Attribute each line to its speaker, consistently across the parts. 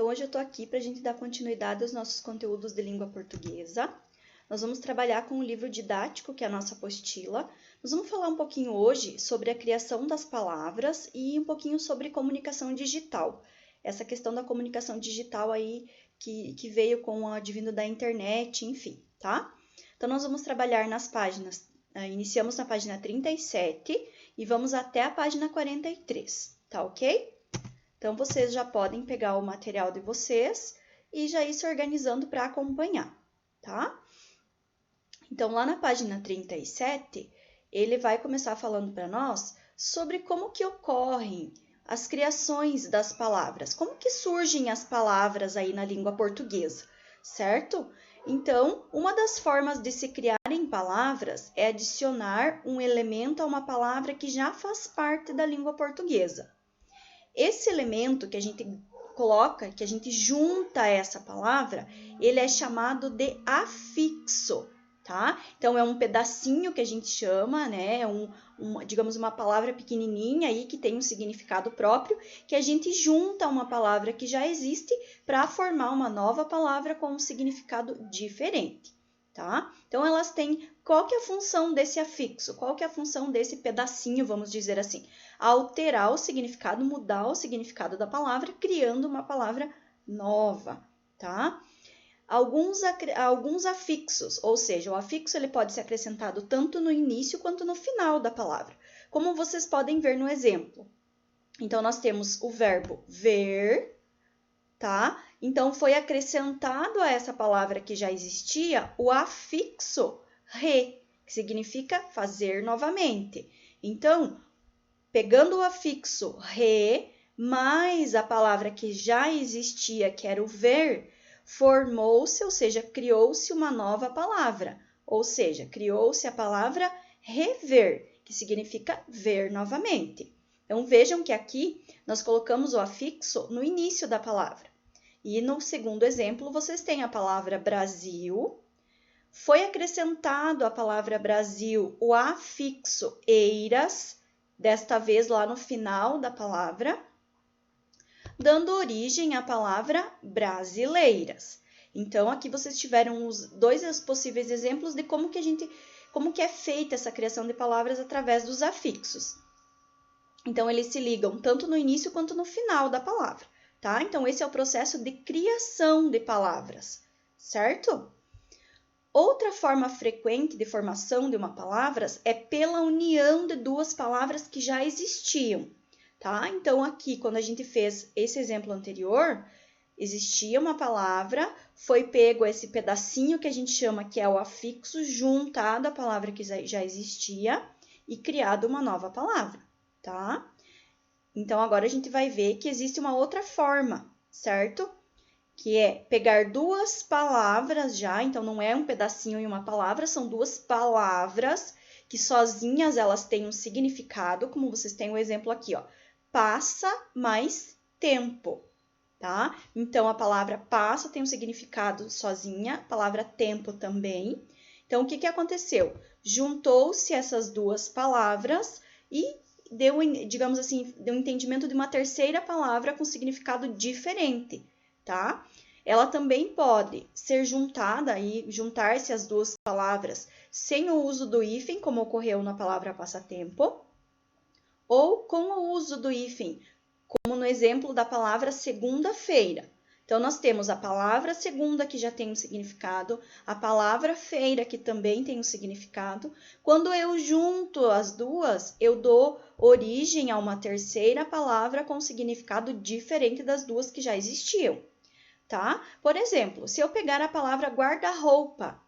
Speaker 1: hoje eu estou aqui para a gente dar continuidade aos nossos conteúdos de língua portuguesa. Nós vamos trabalhar com o livro didático, que é a nossa apostila. Nós vamos falar um pouquinho hoje sobre a criação das palavras e um pouquinho sobre comunicação digital. Essa questão da comunicação digital aí que veio com o advindo da internet, enfim, tá? Então, nós vamos trabalhar nas páginas, iniciamos na página 37 e vamos até a página 43, tá ok? Então, vocês já podem pegar o material de vocês e já ir se organizando para acompanhar, tá? Então, lá na página 37, ele vai começar falando para nós sobre como que ocorrem as criações das palavras, como que surgem as palavras aí na língua portuguesa, certo? Então, uma das formas de se criarem palavras é adicionar um elemento a uma palavra que já faz parte da língua portuguesa. Esse elemento que a gente coloca, que a gente junta a essa palavra, ele é chamado de afixo, tá? Então, é um pedacinho que a gente chama, né? Digamos, uma palavra pequenininha aí que tem um significado próprio, que a gente junta a uma palavra que já existe para formar uma nova palavra com um significado diferente, tá? Então, elas têm... Qual que é a função desse afixo? Qual que é a função desse pedacinho, vamos dizer assim? Alterar o significado, mudar o significado da palavra, criando uma palavra nova, tá? Alguns afixos, ou seja, o afixo ele pode ser acrescentado tanto no início quanto no final da palavra, como vocês podem ver no exemplo. Então, nós temos o verbo ver, tá? Então, foi acrescentado a essa palavra que já existia o afixo re, que significa fazer novamente. Então, pegando o afixo re, mais a palavra que já existia, que era o ver, formou-se, ou seja, criou-se uma nova palavra. Ou seja, criou-se a palavra rever, que significa ver novamente. Então, vejam que aqui nós colocamos o afixo no início da palavra. E no segundo exemplo, vocês têm a palavra Brasil. Foi acrescentado à palavra Brasil o afixo eiras, desta vez lá no final da palavra, dando origem à palavra brasileiras. Então, aqui vocês tiveram os dois possíveis exemplos de como que é feita essa criação de palavras através dos afixos. Então, eles se ligam tanto no início quanto no final da palavra, tá? Então, esse é o processo de criação de palavras, certo? Outra forma frequente de formação de uma palavra é pela união de duas palavras que já existiam, tá? Então, aqui, quando a gente fez esse exemplo anterior, existia uma palavra, foi pego esse pedacinho que a gente chama que é o afixo, juntado à palavra que já existia e criado uma nova palavra, tá? Então, agora a gente vai ver que existe uma outra forma, certo? Que é pegar duas palavras já, então não é um pedacinho e uma palavra, são duas palavras que sozinhas elas têm um significado, como vocês têm o exemplo aqui, ó, passa mais tempo, tá? Então, a palavra passa tem um significado sozinha, a palavra tempo também. Então, o que aconteceu? Juntou-se essas duas palavras e deu, digamos assim, deu um entendimento de uma terceira palavra com significado diferente, tá? Ela também pode ser juntada e juntar-se as duas palavras sem o uso do hífen, como ocorreu na palavra passatempo, ou com o uso do hífen, como no exemplo da palavra segunda-feira. Então, nós temos a palavra segunda, que já tem um significado, a palavra feira, que também tem um significado. Quando eu junto as duas, eu dou origem a uma terceira palavra com significado diferente das duas que já existiam, tá? Por exemplo, se eu pegar a palavra guarda-roupa,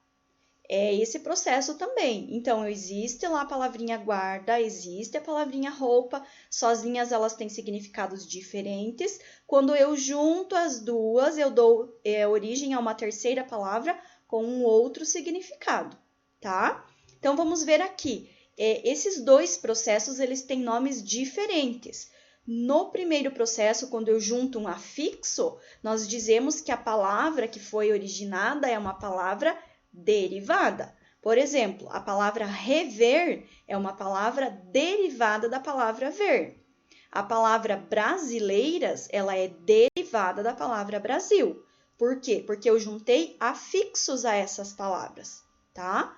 Speaker 1: é esse processo também. Então, existe lá a palavrinha guarda, existe a palavrinha roupa, sozinhas elas têm significados diferentes. Quando eu junto as duas, eu dou origem a uma terceira palavra com um outro significado, tá? Então, vamos ver aqui. Esses dois processos, eles têm nomes diferentes. No primeiro processo, quando eu junto um afixo, nós dizemos que a palavra que foi originada é uma palavra derivada. Por exemplo, a palavra rever é uma palavra derivada da palavra ver. A palavra brasileiras, ela é derivada derivada da palavra Brasil. Por quê? Porque eu juntei afixos a essas palavras, tá?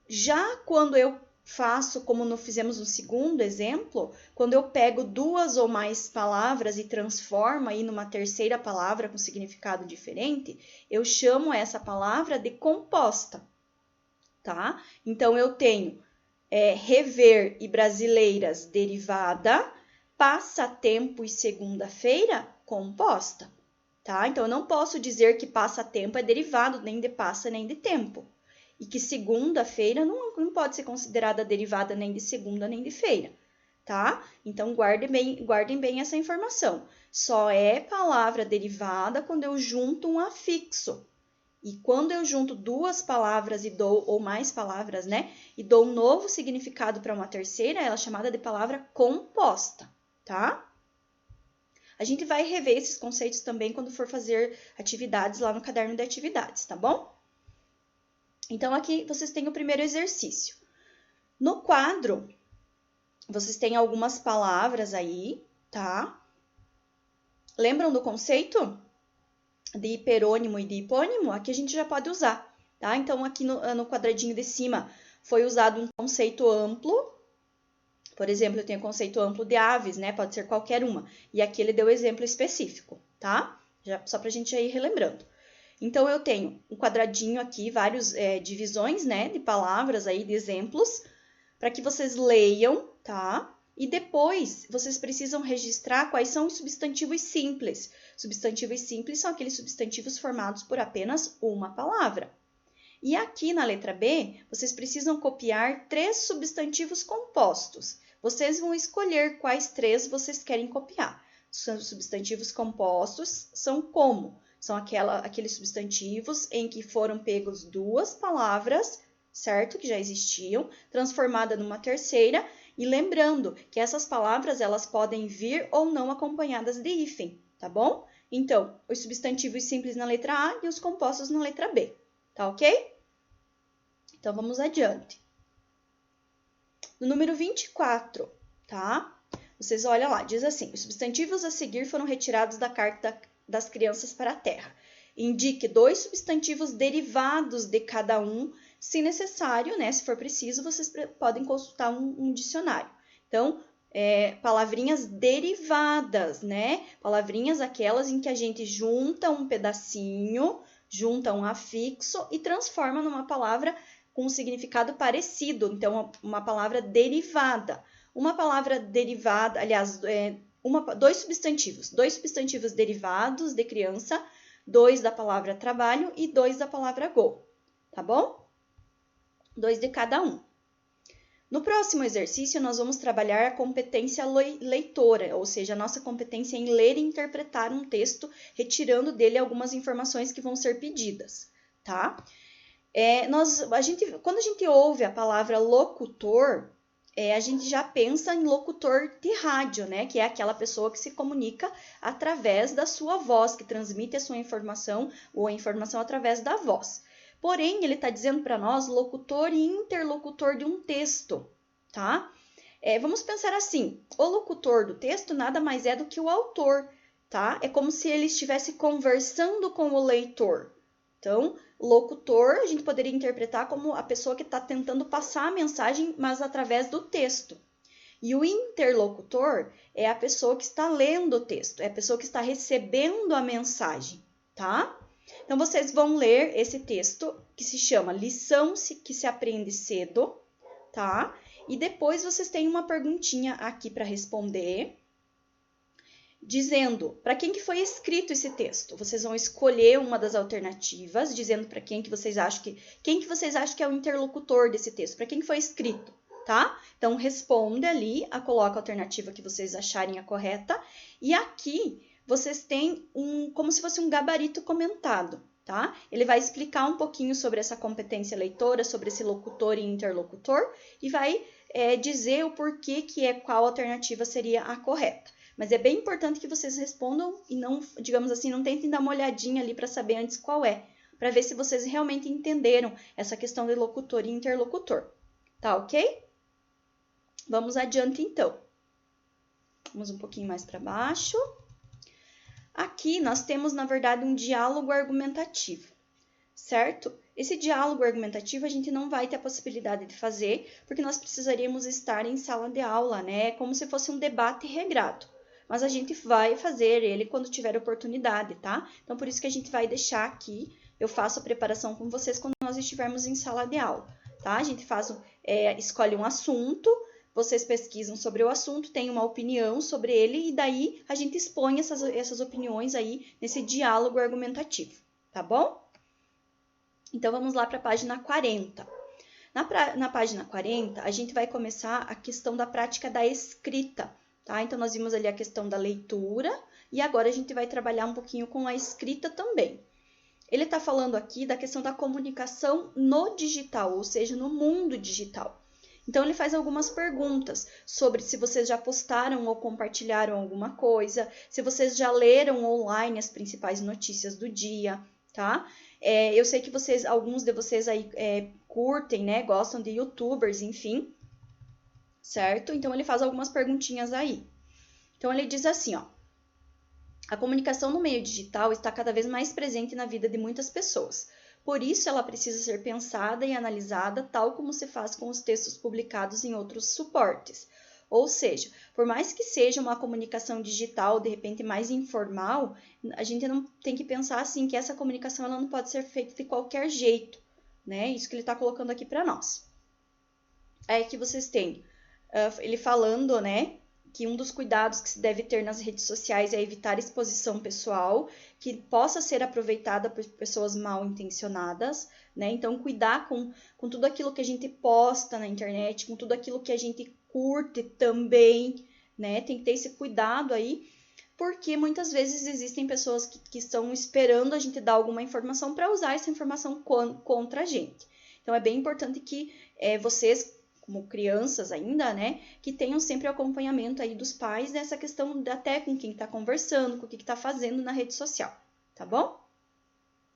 Speaker 1: Já quando eu faço, como fizemos no segundo exemplo, quando eu pego duas ou mais palavras e transformo aí numa terceira palavra com significado diferente, eu chamo essa palavra de composta, tá? Então, eu tenho rever e brasileiras derivada, passatempo e segunda-feira composta, tá? Então, eu não posso dizer que passatempo é derivado nem de passa nem de tempo. E que segunda-feira não pode ser considerada derivada nem de segunda nem de feira, tá? Então, guardem bem essa informação. Só é palavra derivada quando eu junto um afixo. E quando eu junto duas palavras ou mais palavras, né? E dou um novo significado para uma terceira, ela é chamada de palavra composta, tá? A gente vai rever esses conceitos também quando for fazer atividades lá no caderno de atividades, tá bom? Então, aqui vocês têm o primeiro exercício. No quadro, vocês têm algumas palavras aí, tá? Lembram do conceito de hiperônimo e de hipônimo? Aqui a gente já pode usar, tá? Então, aqui no quadradinho de cima foi usado um conceito amplo. Por exemplo, eu tenho o conceito amplo de aves, né? Pode ser qualquer uma. E aqui ele deu exemplo específico, tá? Só pra gente ir relembrando. Então, eu tenho um quadradinho aqui, várias divisões, né, de palavras aí, de exemplos, para que vocês leiam, tá? E depois, vocês precisam registrar quais são os substantivos simples. Substantivos simples são aqueles substantivos formados por apenas uma palavra. E aqui na letra B, vocês precisam copiar 3 substantivos compostos. Vocês vão escolher quais 3 vocês querem copiar. Os substantivos compostos são como? São aqueles substantivos em que foram pegos 2 palavras, certo? Que já existiam, transformada numa terceira. E lembrando que essas palavras, elas podem vir ou não acompanhadas de hífen, tá bom? Então, os substantivos simples na letra A e os compostos na letra B, tá ok? Então, vamos adiante. No número 24, tá? Vocês olham lá, diz assim, os substantivos a seguir foram retirados da carta das crianças para a terra. Indique 2 substantivos derivados de cada um, se necessário, né? Se for preciso, vocês podem consultar um dicionário. Então, palavrinhas derivadas, né? Palavrinhas aquelas em que a gente junta um pedacinho, junta um afixo e transforma numa palavra com um significado parecido. Então, uma palavra derivada. Uma palavra derivada, aliás, 2 substantivos derivados de criança, 2 da palavra trabalho e 2 da palavra go, tá bom? 2 de cada um. No próximo exercício, nós vamos trabalhar a competência leitora, ou seja, a nossa competência em ler e interpretar um texto, retirando dele algumas informações que vão ser pedidas, tá? Quando a gente ouve a palavra locutor, a gente já pensa em locutor de rádio, né? Que é aquela pessoa que se comunica através da sua voz, que transmite a sua informação ou a informação através da voz. Porém, ele está dizendo para nós locutor e interlocutor de um texto, tá? Vamos pensar assim, o locutor do texto nada mais é do que o autor, tá? É como se ele estivesse conversando com o leitor. Então, locutor, a gente poderia interpretar como a pessoa que está tentando passar a mensagem, mas através do texto. E o interlocutor é a pessoa que está lendo o texto, é a pessoa que está recebendo a mensagem, tá? Então, vocês vão ler esse texto que se chama Lição que se aprende cedo, tá? E depois vocês têm uma perguntinha aqui para responder, dizendo para quem que foi escrito esse texto. Vocês vão escolher uma das alternativas, dizendo para quem que vocês acham que é o interlocutor desse texto, para quem que foi escrito, tá? Então, responde ali, coloca a alternativa que vocês acharem a correta, e aqui vocês têm como se fosse um gabarito comentado, tá? Ele vai explicar um pouquinho sobre essa competência leitora, sobre esse locutor e interlocutor, e vai dizer o porquê qual alternativa seria a correta. Mas é bem importante que vocês respondam e não, digamos assim, não tentem dar uma olhadinha ali para saber antes qual para ver se vocês realmente entenderam essa questão de locutor e interlocutor. Tá ok? Vamos adiante então. Vamos um pouquinho mais para baixo. Aqui nós temos, na verdade, um diálogo argumentativo, certo? Esse diálogo argumentativo a gente não vai ter a possibilidade de fazer, porque nós precisaríamos estar em sala de aula, né? Como se fosse um debate regrado. Mas a gente vai fazer ele quando tiver oportunidade, tá? Então, por isso que a gente vai deixar aqui, eu faço a preparação com vocês quando nós estivermos em sala de aula, tá? A gente escolhe um assunto, vocês pesquisam sobre o assunto, tem uma opinião sobre ele, e daí a gente expõe essas opiniões aí nesse diálogo argumentativo, tá bom? Então, vamos lá para a página 40. Na página 40, a gente vai começar a questão da prática da escrita, tá? Então, nós vimos ali a questão da leitura e agora a gente vai trabalhar um pouquinho com a escrita também. Ele está falando aqui da questão da comunicação no digital, ou seja, no mundo digital. Então, ele faz algumas perguntas sobre se vocês já postaram ou compartilharam alguma coisa, se vocês já leram online as principais notícias do dia, tá? Eu sei que alguns de vocês aí curtem, né? Gostam de youtubers, enfim, certo? Então, ele faz algumas perguntinhas aí. Então, ele diz assim, ó. A comunicação no meio digital está cada vez mais presente na vida de muitas pessoas. Por isso, ela precisa ser pensada e analisada tal como se faz com os textos publicados em outros suportes. Ou seja, por mais que seja uma comunicação digital, de repente mais informal, a gente não tem que pensar assim que essa comunicação ela não pode ser feita de qualquer jeito, né? Isso que ele está colocando aqui para nós. Aí que vocês têm ele falando, né, que um dos cuidados que se deve ter nas redes sociais é evitar exposição pessoal, que possa ser aproveitada por pessoas mal intencionadas, né? Então, cuidar com tudo aquilo que a gente posta na internet, com tudo aquilo que a gente curte também, né? Tem que ter esse cuidado aí, porque muitas vezes existem pessoas que estão esperando a gente dar alguma informação para usar essa informação contra a gente. Então, é bem importante que vocês, como crianças ainda, né, que tenham sempre o acompanhamento aí dos pais nessa questão até com quem está conversando, com o que está fazendo na rede social, tá bom?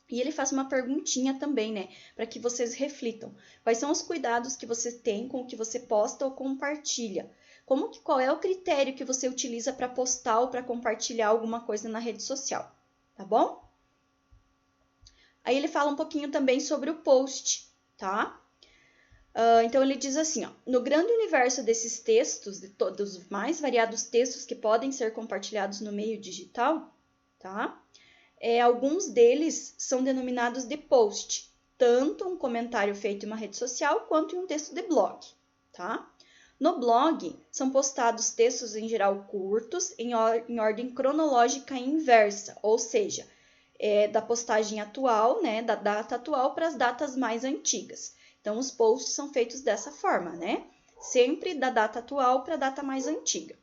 Speaker 1: E ele faz uma perguntinha também, né, para que vocês reflitam. Quais são os cuidados que você tem com o que você posta ou compartilha? Qual é o critério que você utiliza para postar ou para compartilhar alguma coisa na rede social, tá bom? Aí ele fala um pouquinho também sobre o post, tá? Então, ele diz assim, ó, no grande universo desses textos, de todos os mais variados textos que podem ser compartilhados no meio digital, tá? Alguns deles são denominados de post, tanto um comentário feito em uma rede social, quanto em um texto de blog, tá? No blog, são postados textos em geral curtos, em ordem cronológica inversa, ou seja, da postagem atual, né, da data atual para as datas mais antigas. Então, os posts são feitos dessa forma, né? Sempre da data atual para a data mais antiga.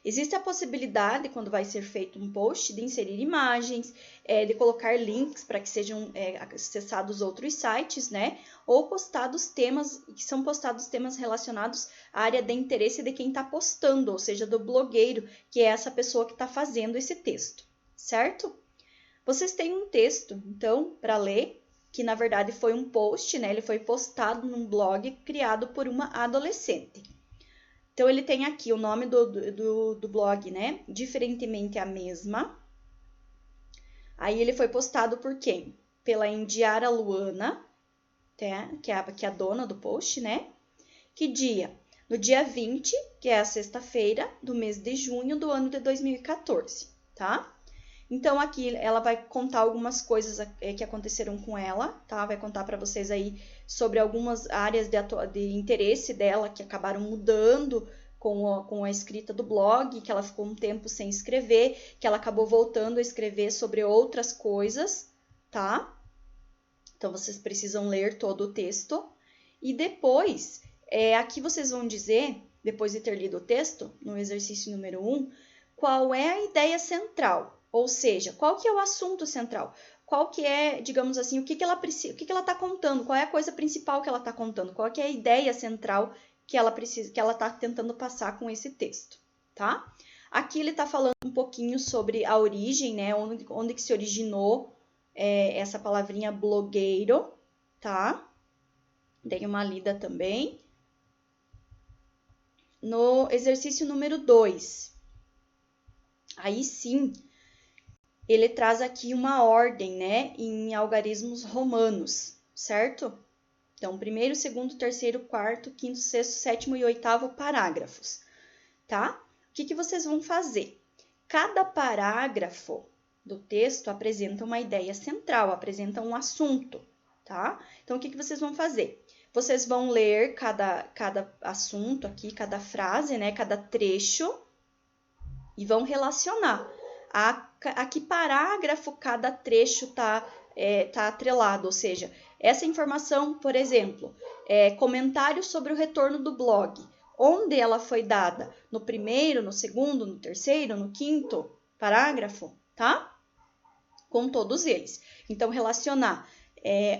Speaker 1: Existe a possibilidade, quando vai ser feito um post, de inserir imagens, de colocar links para que sejam acessados outros sites, né? Ou são postados temas relacionados à área de interesse de quem está postando, ou seja, do blogueiro, que é essa pessoa que está fazendo esse texto, certo? Vocês têm um texto, então, para ler, que na verdade foi um post, né? Ele foi postado num blog criado por uma adolescente. Então, ele tem aqui o nome do blog, né? Diferentemente a mesma. Aí, ele foi postado por quem? Pela Indiara Luana, tá? que é a dona do post, né? Que dia? No dia 20, que é a sexta-feira do mês de junho do ano de 2014, tá? Então, aqui ela vai contar algumas coisas que aconteceram com ela, tá? Vai contar para vocês aí sobre algumas áreas de interesse dela que acabaram mudando com a escrita do blog, que ela ficou um tempo sem escrever, que ela acabou voltando a escrever sobre outras coisas, tá? Então, vocês precisam ler todo o texto. E depois, aqui vocês vão dizer, depois de ter lido o texto, no exercício número 1, qual é a ideia central. Ou seja, qual que é o assunto central? Qual que é, digamos assim, o que ela está contando? Qual é a coisa principal que ela está contando? Qual que é a ideia central que ela está tentando passar com esse texto, tá? Aqui ele está falando um pouquinho sobre a origem, né? Onde que se originou essa palavrinha blogueiro, tá? Dei uma lida também. No exercício número 2, Aí sim, ele traz aqui uma ordem, né, em algarismos romanos, certo? Então, primeiro, segundo, terceiro, quarto, quinto, sexto, sétimo e oitavo parágrafos, tá? O que vocês vão fazer? Cada parágrafo do texto apresenta uma ideia central, apresenta um assunto, tá? Então, o que vocês vão fazer? Vocês vão ler cada assunto aqui, cada frase, né, cada trecho, e vão relacionar a que parágrafo cada trecho está atrelado, ou seja, essa informação, por exemplo, comentário sobre o retorno do blog, onde ela foi dada? No primeiro, no segundo, no terceiro, no quinto parágrafo, tá? Com todos eles. Então, relacionar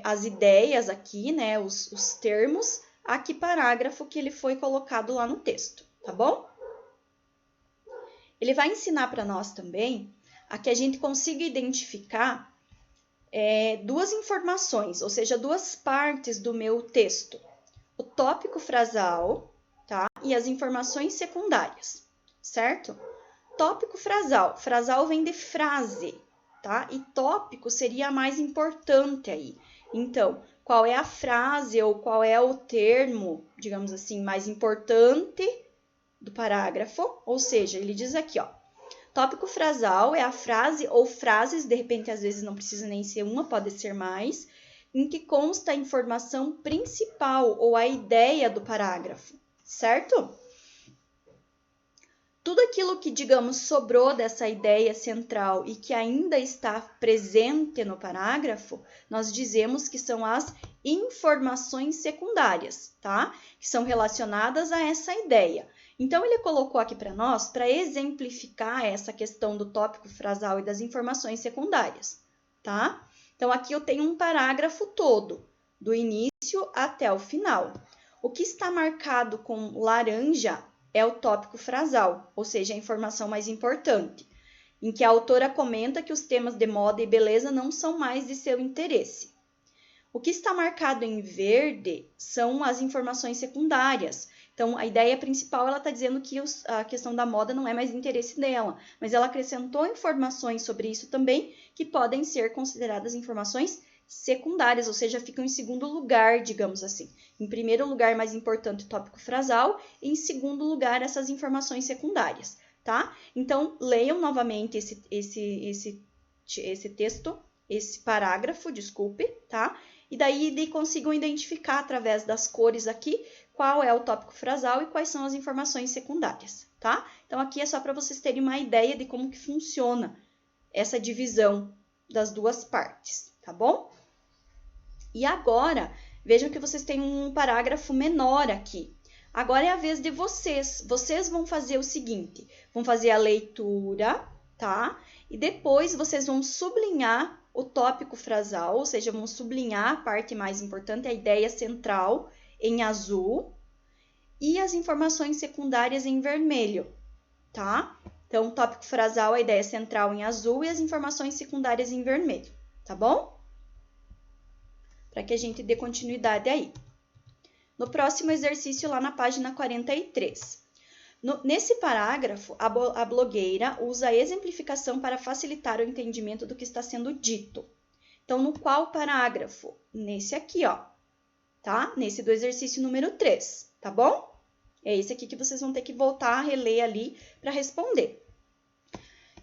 Speaker 1: as ideias aqui, né, os termos, a que parágrafo que ele foi colocado lá no texto, tá bom? Ele vai ensinar para nós também a que a gente consiga identificar duas informações, ou seja, duas partes do meu texto. O tópico frasal, tá? E as informações secundárias, certo? Tópico frasal. Frasal vem de frase, tá? E tópico seria a mais importante aí. Então, qual é a frase ou qual é o termo, digamos assim, mais importante do parágrafo? Ou seja, ele diz aqui, ó, tópico frasal é a frase ou frases, de repente às vezes não precisa nem ser uma, pode ser mais, em que consta a informação principal ou a ideia do parágrafo, certo? Tudo aquilo que, digamos, sobrou dessa ideia central e que ainda está presente no parágrafo, nós dizemos que são as informações secundárias, tá? Que são relacionadas a essa ideia. Então, ele colocou aqui para nós para exemplificar essa questão do tópico frasal e das informações secundárias, tá? Então, aqui eu tenho um parágrafo todo, do início até o final. O que está marcado com laranja é o tópico frasal, ou seja, a informação mais importante, em que a autora comenta que os temas de moda e beleza não são mais de seu interesse. O que está marcado em verde são as informações secundárias. Então, a ideia principal, ela está dizendo que a questão da moda não é mais interesse dela, mas ela acrescentou informações sobre isso também, que podem ser consideradas informações secundárias, ou seja, ficam em segundo lugar, digamos assim. Em primeiro lugar, mais importante, o tópico frasal, e em segundo lugar, essas informações secundárias, tá? Então, leiam novamente esse texto, esse parágrafo, desculpe, tá? E daí consigam identificar através das cores aqui qual é o tópico frasal e quais são as informações secundárias, tá? Então, aqui é só para vocês terem uma ideia de como que funciona essa divisão das duas partes, tá bom? E agora, vejam que vocês têm um parágrafo menor aqui. Agora é a vez de vocês. Vocês vão fazer o seguinte, vão fazer a leitura, tá? E depois vocês vão sublinhar o tópico frasal, ou seja, vão sublinhar a parte mais importante, a ideia central, em azul, e as informações secundárias em vermelho, tá? Então, o tópico frasal, a ideia central em azul e as informações secundárias em vermelho, tá bom? Para que a gente dê continuidade aí. No próximo exercício, lá na página 43. Nesse parágrafo, a blogueira usa a exemplificação para facilitar o entendimento do que está sendo dito. Então, no qual parágrafo? Nesse aqui, ó, tá? Nesse do exercício número 3, tá bom? É esse aqui que vocês vão ter que voltar a reler ali para responder.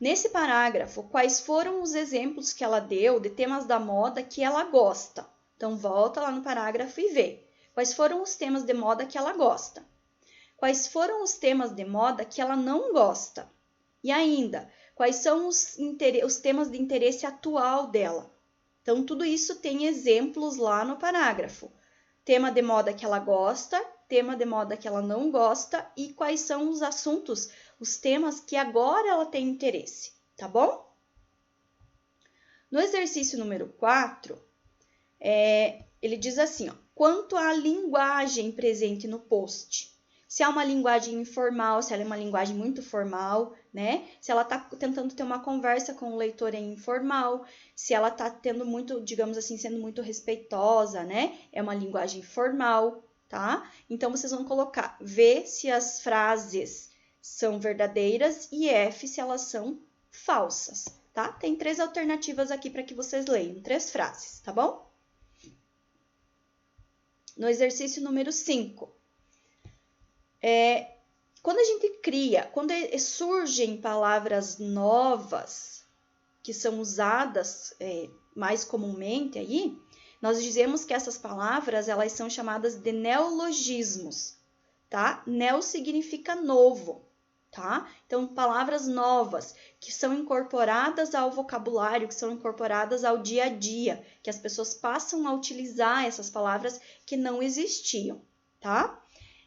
Speaker 1: Nesse parágrafo, quais foram os exemplos que ela deu de temas da moda que ela gosta? Então, volta lá no parágrafo e vê. Quais foram os temas de moda que ela gosta? Quais foram os temas de moda que ela não gosta? E ainda, quais são os temas de interesse atual dela? Então, tudo isso tem exemplos lá no parágrafo. Tema de moda que ela gosta, tema de moda que ela não gosta e quais são os assuntos, os temas que agora ela tem interesse, tá bom? No exercício número 4, ele diz assim, ó, quanto à linguagem presente no post. Se é uma linguagem informal, se ela é uma linguagem muito formal, né? Se ela está tentando ter uma conversa com o leitor em informal, se ela está tendo muito, digamos assim, sendo muito respeitosa, né? É uma linguagem formal, tá? Então, vocês vão colocar, ver se as frases são verdadeiras e F se elas são falsas, tá? Tem 3 alternativas aqui para que vocês leiam, 3 frases, tá bom? No exercício número 5, quando a gente cria, quando surgem palavras novas que são usadas mais comumente aí, nós dizemos que essas palavras, elas são chamadas de neologismos, tá? Neo significa novo, tá? Então, palavras novas que são incorporadas ao vocabulário, que são incorporadas ao dia a dia, que as pessoas passam a utilizar essas palavras que não existiam, tá?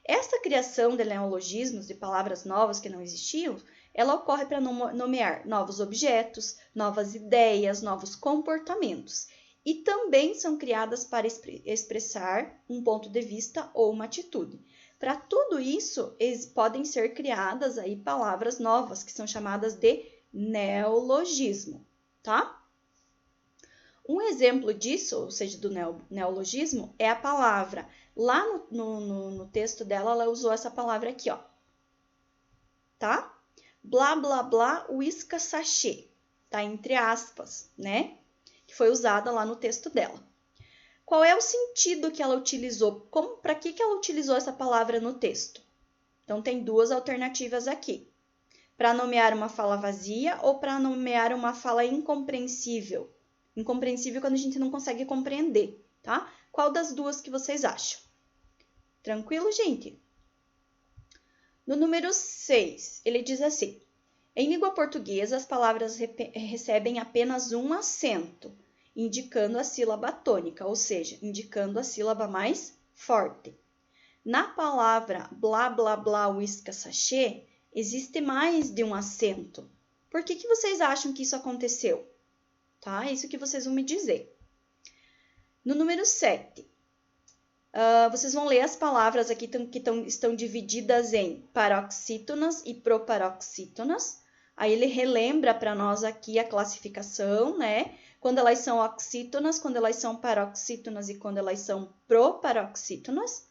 Speaker 1: Essa criação de neologismos, de palavras novas que não existiam, ela ocorre para nomear novos objetos, novas ideias, novos comportamentos. E também são criadas para expressar um ponto de vista ou uma atitude. Para tudo isso, podem ser criadas aí palavras novas, que são chamadas de neologismo, tá? Um exemplo disso, ou seja, do neologismo, é a palavra. Lá no texto dela, ela usou essa palavra aqui, ó. Tá? Blá, blá, blá, uísca sachê. Tá entre aspas, né? Que foi usada lá no texto dela. Qual é o sentido que ela utilizou? Para que ela utilizou essa palavra no texto? Então, tem 2 alternativas aqui. Para nomear uma fala vazia ou para nomear uma fala incompreensível. Incompreensível quando a gente não consegue compreender, tá? Qual das 2 que vocês acham? Tranquilo, gente? No número 6, ele diz assim: em língua portuguesa, as palavras recebem apenas um acento, indicando a sílaba tônica, ou seja, indicando a sílaba mais forte. Na palavra blá, blá, blá, uísca, sachê, existe mais de um acento. Por que vocês acham que isso aconteceu? Tá? Isso que vocês vão me dizer. No número 7, vocês vão ler as palavras aqui que estão divididas em paroxítonas e proparoxítonas. Aí ele relembra para nós aqui a classificação, né? Quando elas são oxítonas, quando elas são paroxítonas e quando elas são proparoxítonas.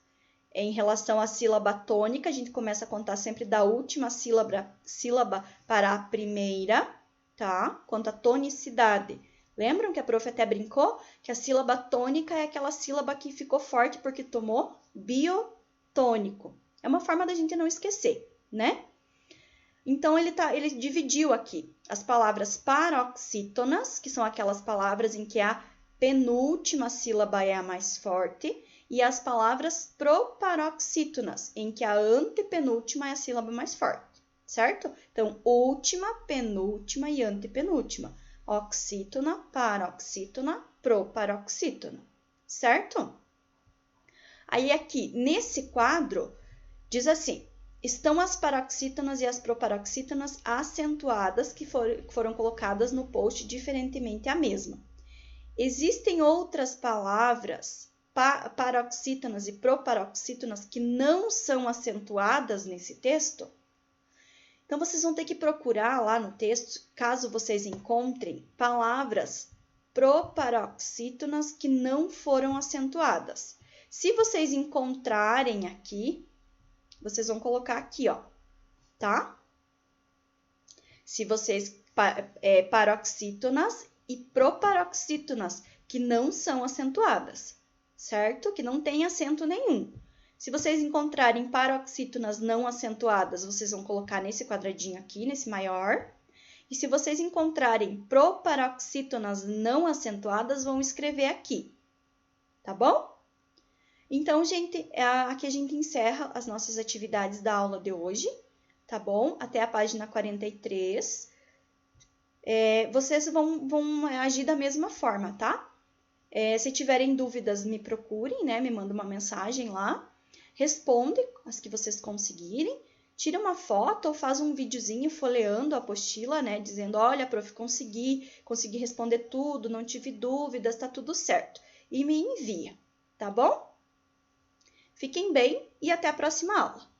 Speaker 1: Em relação à sílaba tônica, a gente começa a contar sempre da última sílaba para a primeira, tá? Quanto à tonicidade. Lembram que a prof até brincou? Que a sílaba tônica é aquela sílaba que ficou forte porque tomou biotônico. É uma forma da gente não esquecer, né? Então, ele dividiu aqui as palavras paroxítonas, que são aquelas palavras em que a penúltima sílaba é a mais forte, e as palavras proparoxítonas, em que a antepenúltima é a sílaba mais forte, certo? Então, última, penúltima e antepenúltima. Oxítona, paroxítona, proparoxítona, certo? Aí aqui, nesse quadro, diz assim: estão as paroxítonas e as proparoxítonas acentuadas que foram colocadas no post diferentemente a mesma. Existem outras palavras paroxítonas e proparoxítonas que não são acentuadas nesse texto? Então, vocês vão ter que procurar lá no texto, caso vocês encontrem palavras proparoxítonas que não foram acentuadas. Se vocês encontrarem aqui, vocês vão colocar aqui, ó, tá? Se vocês, paroxítonas e proparoxítonas que não são acentuadas, certo? Que não tem acento nenhum. Se vocês encontrarem paroxítonas não acentuadas, vocês vão colocar nesse quadradinho aqui, nesse maior. E se vocês encontrarem proparoxítonas não acentuadas, vão escrever aqui, tá bom? Então, gente, aqui a gente encerra as nossas atividades da aula de hoje, tá bom? Até a página 43. Vocês vão agir da mesma forma, tá? Se tiverem dúvidas, me procurem, né? Me mandem uma mensagem lá. Responde as que vocês conseguirem. Tira uma foto ou faz um videozinho folheando a apostila, né? Dizendo, olha, prof, consegui responder tudo, não tive dúvidas, tá tudo certo. E me envia, tá bom? Fiquem bem e até a próxima aula.